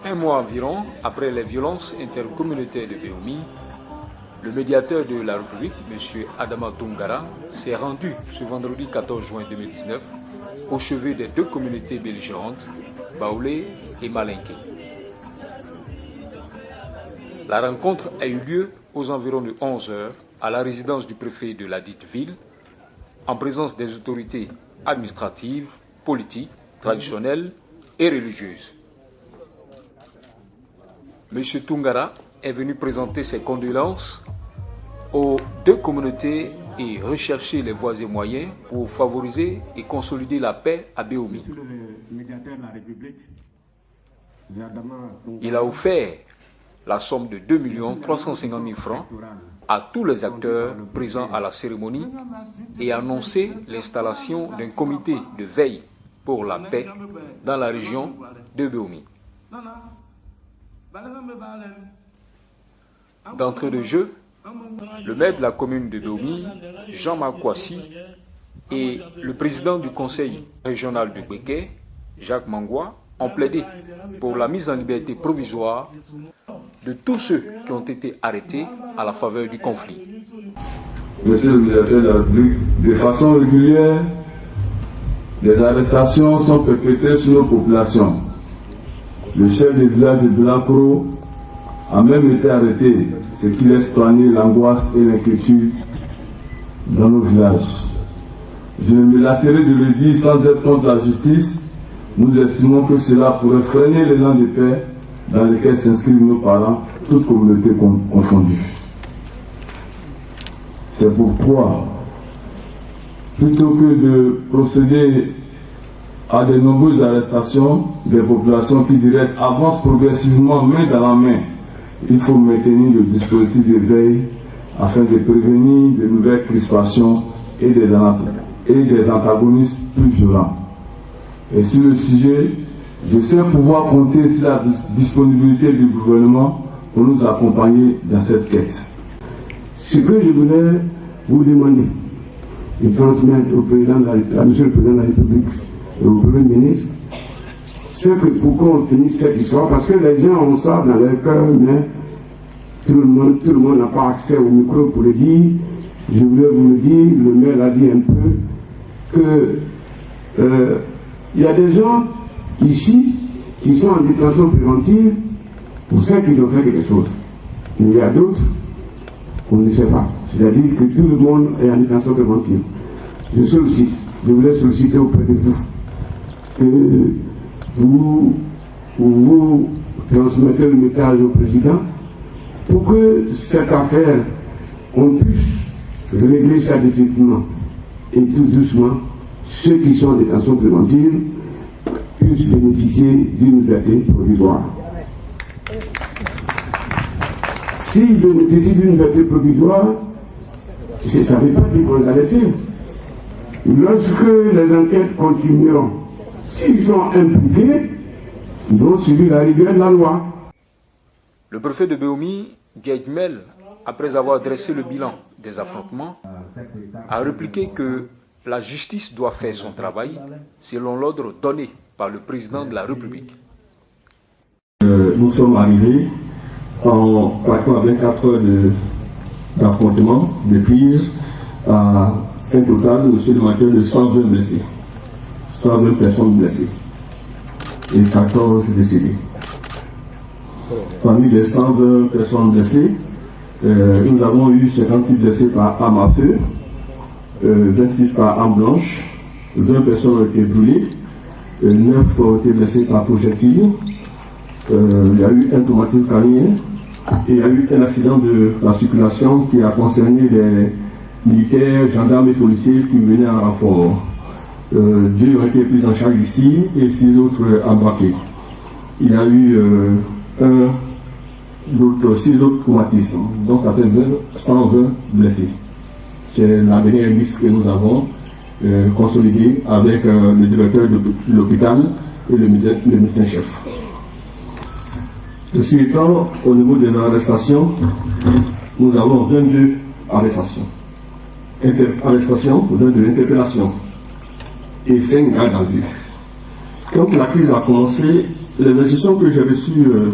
Un mois environ après les violences intercommunautaires de Béoumi, le médiateur de la République, M. Adama Toungara, s'est rendu ce vendredi 14 juin 2019 au chevet des deux communautés belligérantes, Baoulé et Malinké. La rencontre a eu lieu aux environs de 11 h à la résidence du préfet de la dite ville, en présence des autorités administratives, politiques, traditionnelles et religieuses. M. Toungara est venu présenter ses condoléances aux deux communautés et rechercher les voies et moyens pour favoriser et consolider la paix à Béoumi. Il a offert la somme de 2 350 000 francs à tous les acteurs présents à la cérémonie et annoncé l'installation d'un comité de veille pour la paix dans la région de Béoumi. D'entrée de jeu, le maire de la commune de Béoumi, Jean-Marc Kouassi, et le président du conseil régional de Béké, Jacques Mangwa, ont plaidé pour la mise en liberté provisoire de tous ceux qui ont été arrêtés à la faveur du conflit. Monsieur le médiateur de la République, de façon régulière, des arrestations sont perpétrées sur nos populations. Le chef du village de Belakro a même été arrêté, ce qui laisse planer l'angoisse et l'inquiétude dans nos villages. Je ne me lasserai de le dire sans être contre la justice. Nous estimons que cela pourrait freiner l'élan de paix dans lequel s'inscrivent nos parents, toutes communautés confondues. C'est pourquoi, plutôt que de procéder à de nombreuses arrestations des populations qui avancent progressivement main dans la main, il faut maintenir le dispositif de veille afin de prévenir de nouvelles crispations et des antagonismes plus violents. Et sur le sujet, je sais pouvoir compter sur la disponibilité du gouvernement pour nous accompagner dans cette quête. Ce que je voulais vous demander de transmettre au président à Monsieur le Président de la République et au Premier ministre, c'est que pourquoi on finisse cette histoire, parce que les gens ont ça dans leur cœur, mais tout le monde n'a pas accès au micro pour le dire. Je voulais vous le dire, le maire l'a dit un peu, que il y a des gens ici qui sont en détention préventive pour ça qu'ils ont fait quelque chose. Il y a d'autres qu'on ne sait pas. C'est-à-dire que tout le monde est en détention préventive. Je voulais solliciter auprès de vous que vous transmettez le message au président pour que cette affaire, on puisse régler ça définitivement et tout doucement. Ceux qui sont en détention préventive puissent bénéficier d'une liberté provisoire. S'ils bénéficient d'une liberté provisoire, ça ne veut pas dire qu'on les a laissés. Lorsque les enquêtes continueront, s'ils sont impliqués, ils vont subir la rigueur de la loi. Le préfet de Béoumi, Gaïdmel, après avoir dressé le bilan des affrontements, a répliqué que la justice doit faire son travail selon l'ordre donné par le président de la République. Nous sommes arrivés en pratiquement 24 heures d'affrontement, de crise, à un total, monsieur le matin, de 120 blessés. 120 personnes blessées et 14 décédés. Parmi les 120 personnes blessées, nous avons eu 58 blessés par arme à feu, 26 par arme blanche, 20 personnes ont été brûlées, 9 ont été blessés par projectile, il y a eu un traumatisme cardiaque et il y a eu un accident de la circulation qui a concerné les militaires, gendarmes et policiers qui venaient en renfort. 2 ont été pris en charge ici et 6 autres embarqués. Il y a eu 6 autres traumatismes, dont ça fait 120 blessés. C'est la dernière liste que nous avons consolidée avec le directeur de l'hôpital et le médecin-chef. Ceci étant, au niveau des arrestations, nous avons 22 arrestations. Arrestations, 22 interpellations et 5 gardes à vue. Quand la crise a commencé, les instructions que j'ai reçues de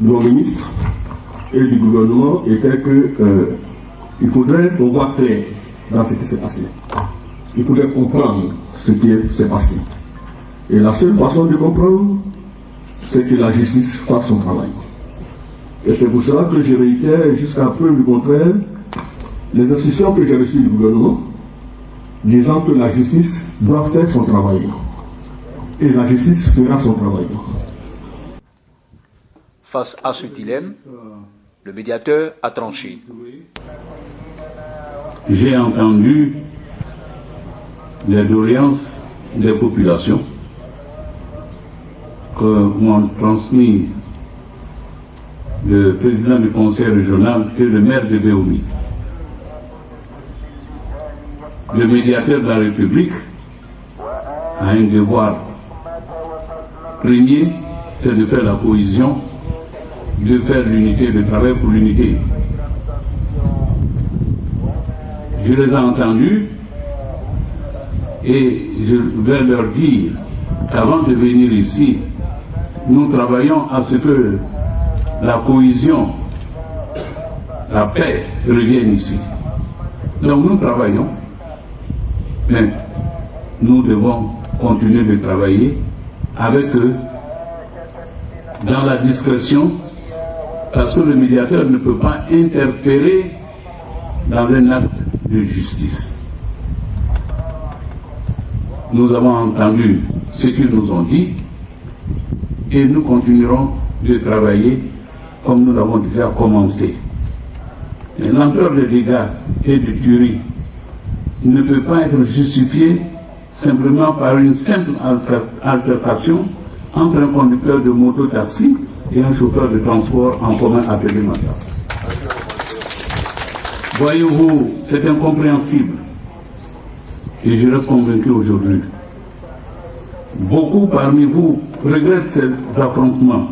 mon ministre et du gouvernement étaient qu'il faudrait qu'on voit clair dans ce qui s'est passé. Il faudrait comprendre ce qui s'est passé. Et la seule façon de comprendre, c'est que la justice fasse son travail. Et c'est pour cela que je réitère jusqu'à preuve du contraire les instructions que j'ai reçues du gouvernement, disant que la justice doit faire son travail. Et la justice fera son travail. Face à ce dilemme, le médiateur a tranché. J'ai entendu les doléances des populations que m'ont transmis le président du conseil régional et le maire de Béoumi. Le médiateur de la République a un devoir premier, c'est de faire la cohésion, de faire l'unité, de travailler pour l'unité. Je les ai entendus et je vais leur dire qu'avant de venir ici, nous travaillons à ce que la cohésion, la paix revienne ici. Donc nous travaillons, mais nous devons continuer de travailler avec eux dans la discrétion, parce que le médiateur ne peut pas interférer dans un acte de justice. Nous avons entendu ce qu'ils nous ont dit et nous continuerons de travailler comme nous l'avons déjà commencé. L'ampleur des dégâts et de tueries ne peut pas être justifiée simplement par une simple altercation entre un conducteur de moto-taxi et un chauffeur de transport en commun appelé Massa. Voyez-vous, c'est incompréhensible. Et je reste convaincu aujourd'hui. Beaucoup parmi vous regrettent ces affrontements.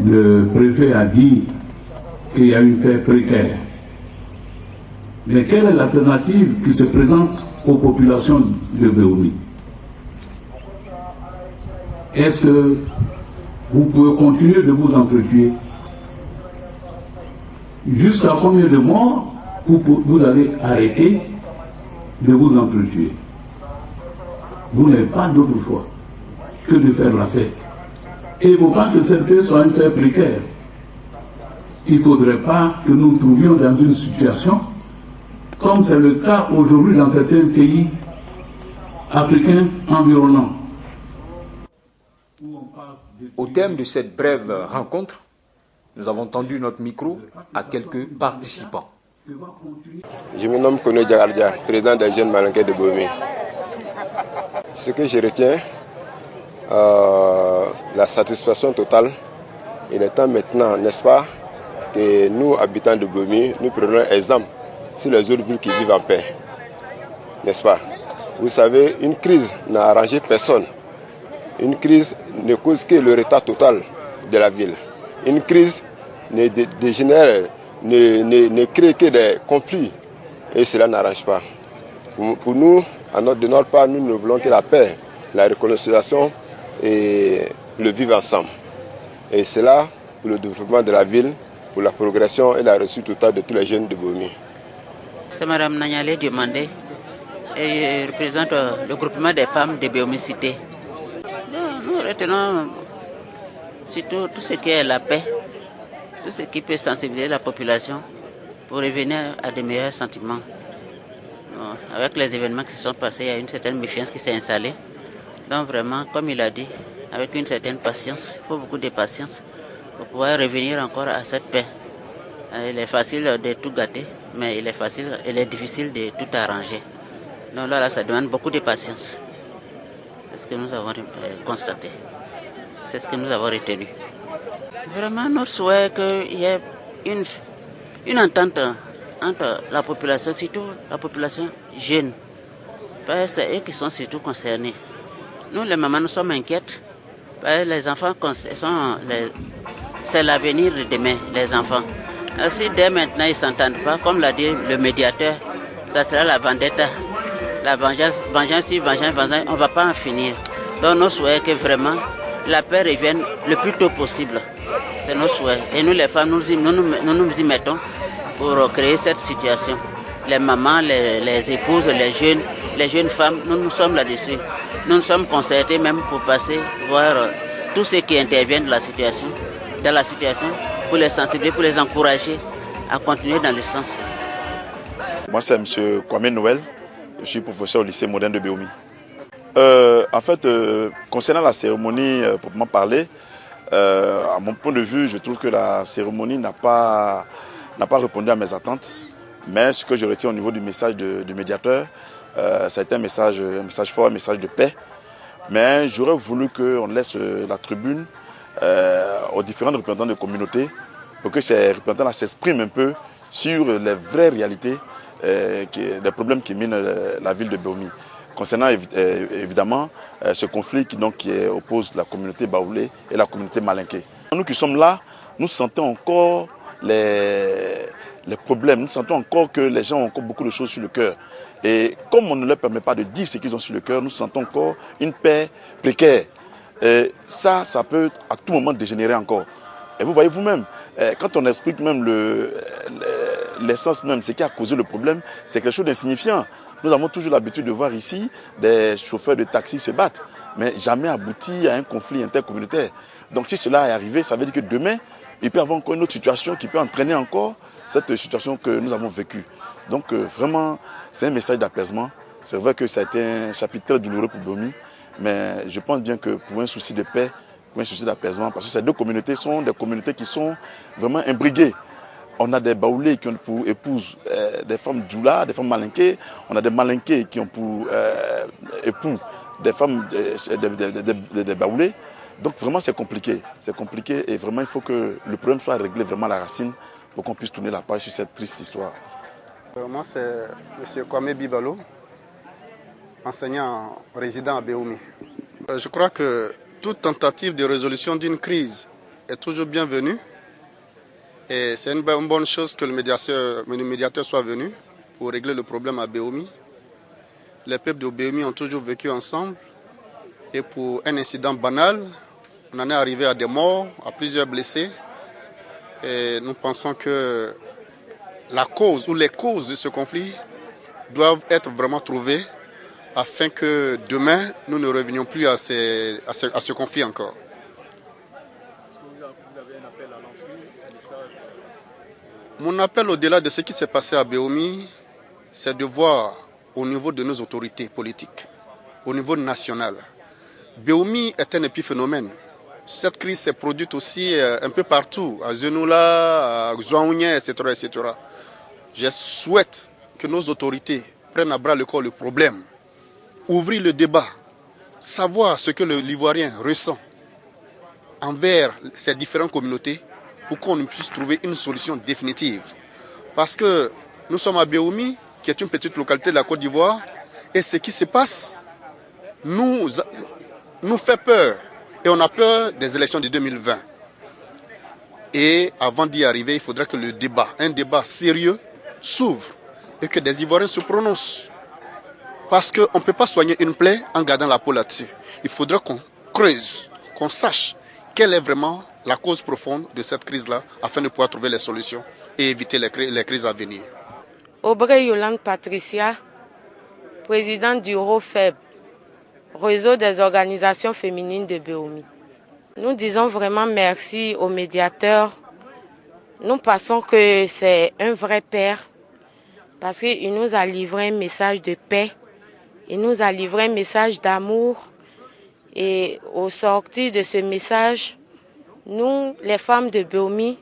Le préfet a dit qu'il y a une paix précaire. Mais quelle est l'alternative qui se présente aux populations de Béoumi? Est-ce que vous pouvez continuer de vous entretuer? Jusqu'à combien de morts vous allez arrêter de vous entretuer? Vous n'avez pas d'autre choix que de faire la paix. Et il ne faut pas que cette paix soit une paix précaire. Il ne faudrait pas que nous nous trouvions dans une situation comme c'est le cas aujourd'hui dans certains pays africains environnants. Au terme de cette brève rencontre, nous avons tendu notre micro à quelques participants. Je me nomme Kono Diagardia, président des jeunes Malinquais de Béoumi. Ce que je retiens, la satisfaction totale. Il est temps maintenant, n'est-ce pas, que nous, habitants de Béoumi, nous prenons exemple sur les autres villes qui vivent en paix. N'est-ce pas? Vous savez, une crise n'a arrangé personne. Une crise ne cause que le retard total de la ville. Une crise ne dégénère, ne crée que des conflits. Et cela n'arrange pas. Pour nous, de notre part, nous ne voulons que la paix, la réconciliation et le vivre ensemble. Et cela pour le développement de la ville, pour la progression et la réussite totale de tous les jeunes de Béoumi. C'est Mme Nanyale Diomandé et je représente le groupement des femmes de Béoumi Cité. Nous retenons surtout tout ce qui est la paix, tout ce qui peut sensibiliser la population pour revenir à de meilleurs sentiments. Avec les événements qui se sont passés, il y a une certaine méfiance qui s'est installée. Donc vraiment, comme il a dit, avec une certaine patience, il faut beaucoup de patience pour pouvoir revenir encore à cette paix. Il est facile de tout gâter, mais il est difficile de tout arranger. Donc là, ça demande beaucoup de patience. C'est ce que nous avons constaté. C'est ce que nous avons retenu. Vraiment, notre souhait est qu'il y ait une entente entre la population, surtout la population jeune. Parce que c'est eux qui sont surtout concernés. Nous, les mamans, nous sommes inquiètes. Parce que les enfants, c'est l'avenir de demain, les enfants. Si dès maintenant ils ne s'entendent pas, comme l'a dit le médiateur, ça sera la vendetta. La vengeance sur vengeance, on ne va pas en finir. Donc nos souhaits que vraiment la paix revienne le plus tôt possible. C'est nos souhaits. Et nous les femmes, nous nous y mettons pour créer cette situation. Les mamans, les épouses, les jeunes femmes, nous sommes là-dessus. Nous nous sommes concertés même pour passer voir tous ceux qui interviennent dans la situation, pour les sensibiliser, pour les encourager à continuer dans le sens. Moi, c'est M. Kwame Noël, je suis professeur au lycée moderne de Béomi. En fait, concernant la cérémonie, proprement parler, à mon point de vue, je trouve que la cérémonie n'a pas répondu à mes attentes. Mais ce que je retiens au niveau du message du médiateur, ça a été un message fort, un message de paix. Mais j'aurais voulu qu'on laisse la tribune aux différents représentants de communauté pour que ces représentants s'expriment un peu sur les vraies réalités des problèmes qui minent la ville de Béomi. Concernant évidemment ce conflit qui oppose la communauté baoulé et la communauté malinké. Nous qui sommes là, nous sentons encore les problèmes, nous sentons encore que les gens ont encore beaucoup de choses sur le cœur. Et comme on ne leur permet pas de dire ce qu'ils ont sur le cœur, nous sentons encore une paix précaire. Et ça peut à tout moment dégénérer encore. Et vous voyez vous-même, quand on explique même l'essence même, ce qui a causé le problème, c'est quelque chose d'insignifiant. Nous avons toujours l'habitude de voir ici des chauffeurs de taxi se battre, mais jamais abouti à un conflit intercommunautaire. Donc si cela est arrivé, ça veut dire que demain, il peut y avoir encore une autre situation qui peut entraîner encore cette situation que nous avons vécue. Donc vraiment, c'est un message d'apaisement. C'est vrai que ça a été un chapitre très douloureux pour Béomi, mais je pense bien que pour un souci de paix, pour un souci d'apaisement, parce que ces deux communautés sont des communautés qui sont vraiment imbriquées. On a des baoulés qui ont pour épouse des femmes djoula, des femmes malinquées. On a des malinqués qui ont pour époux des femmes des baoulés. Donc vraiment c'est compliqué. C'est compliqué et vraiment il faut que le problème soit réglé vraiment à la racine pour qu'on puisse tourner la page sur cette triste histoire. Moi c'est M. Kwame Bibalo, enseignant résident à Béomi. Je crois que toute tentative de résolution d'une crise est toujours bienvenue. Et c'est une bonne chose que le médiateur soit venu pour régler le problème à Béomi. Les peuples de Béomi ont toujours vécu ensemble. Et pour un incident banal, on en est arrivé à des morts, à plusieurs blessés. Et nous pensons que la cause ou les causes de ce conflit doivent être vraiment trouvées afin que demain, nous ne revenions plus à ce conflit encore. Mon appel au-delà de ce qui s'est passé à Béomi, c'est de voir au niveau de nos autorités politiques, au niveau national. Béomi est un épiphénomène. Cette crise s'est produite aussi un peu partout, à Zenoula, à Zouaounien, etc., etc. Je souhaite que nos autorités prennent à bras le corps le problème, ouvrir le débat, savoir ce que l'Ivoirien ressent envers ces différentes communautés, pour qu'on puisse trouver une solution définitive. Parce que nous sommes à Béomi, qui est une petite localité de la Côte d'Ivoire, et ce qui se passe nous fait peur. Et on a peur des élections de 2020. Et avant d'y arriver, il faudra que le débat, un débat sérieux, s'ouvre et que des Ivoiriens se prononcent. Parce qu'on ne peut pas soigner une plaie en gardant la peau là-dessus. Il faudra qu'on creuse, qu'on sache quelle est vraiment la cause profonde de cette crise-là, afin de pouvoir trouver les solutions et éviter les crises à venir. Aubrey Yolande Patricia, présidente du ROFEB, réseau des organisations féminines de Béomi. Nous disons vraiment merci au médiateur. Nous pensons que c'est un vrai père parce qu'il nous a livré un message de paix, il nous a livré un message d'amour et au sortir de ce message, nous, les femmes de Béomi,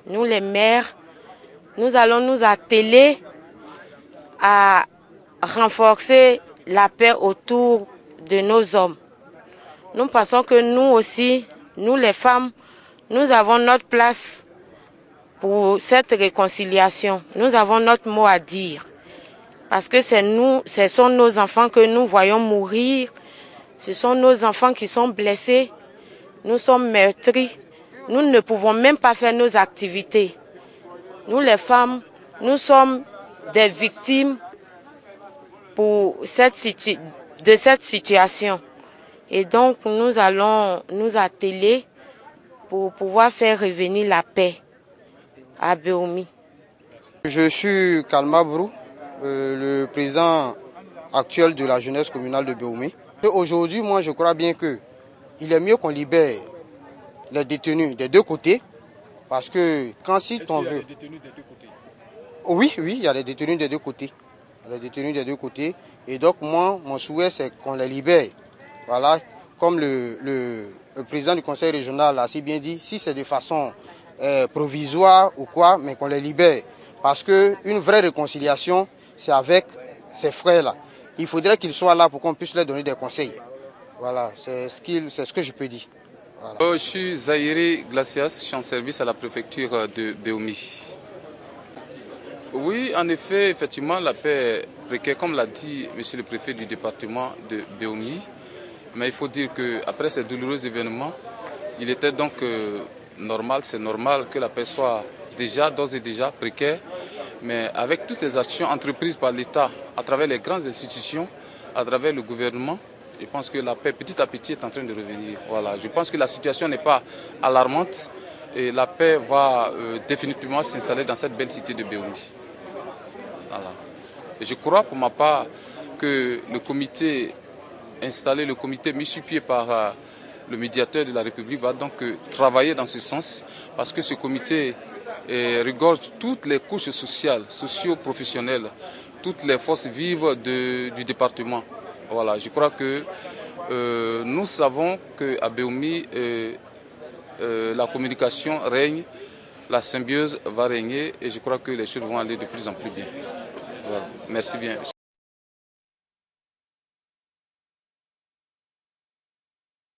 nous les mères, nous allons nous atteler à renforcer la paix autour de nos hommes. Nous pensons que nous aussi, nous les femmes, nous avons notre place pour cette réconciliation. Nous avons notre mot à dire. Parce que c'est nous, ce sont nos enfants que nous voyons mourir. Ce sont nos enfants qui sont blessés. Nous sommes meurtris. Nous ne pouvons même pas faire nos activités. Nous les femmes, nous sommes des victimes de cette situation. Et donc, nous allons nous atteler pour pouvoir faire revenir la paix à Béomi. Je suis Kalma Brou, le président actuel de la jeunesse communale de Béomi. Aujourd'hui, moi, je crois bien qu'il est mieux qu'on libère les détenus des deux côtés, parce que si on veut... Oui, il y a des détenus des deux côtés. Il y a des détenus des deux côtés. Et donc, moi, mon souhait, c'est qu'on les libère. Voilà, comme le président du conseil régional a si bien dit, si c'est de façon provisoire ou quoi, mais qu'on les libère. Parce qu'une vraie réconciliation, c'est avec ces frères-là. Il faudrait qu'ils soient là pour qu'on puisse leur donner des conseils. Voilà, c'est ce que je peux dire. Voilà. Je suis Zahiri Glacias, je suis en service à la préfecture de Béomi. Oui, en effet, effectivement, la paix est précaire, comme l'a dit monsieur le préfet du département de Béomi. Mais il faut dire qu'après ces douloureux événements, il était donc normal que la paix soit d'ores et déjà précaire. Mais avec toutes les actions entreprises par l'État, à travers les grandes institutions, à travers le gouvernement, je pense que la paix petit à petit est en train de revenir. Voilà. Je pense que la situation n'est pas alarmante et la paix va définitivement s'installer dans cette belle cité de Béomi. Voilà. Et je crois pour ma part que le comité installé, le comité mis sur pied par le médiateur de la République va donc travailler dans ce sens parce que ce comité regorge toutes les couches sociales, socio-professionnelles, toutes les forces vives du département. Voilà, je crois que nous savons qu'à Béomi, la communication règne, la symbiose va régner et je crois que les choses vont aller de plus en plus bien. Voilà. Merci bien.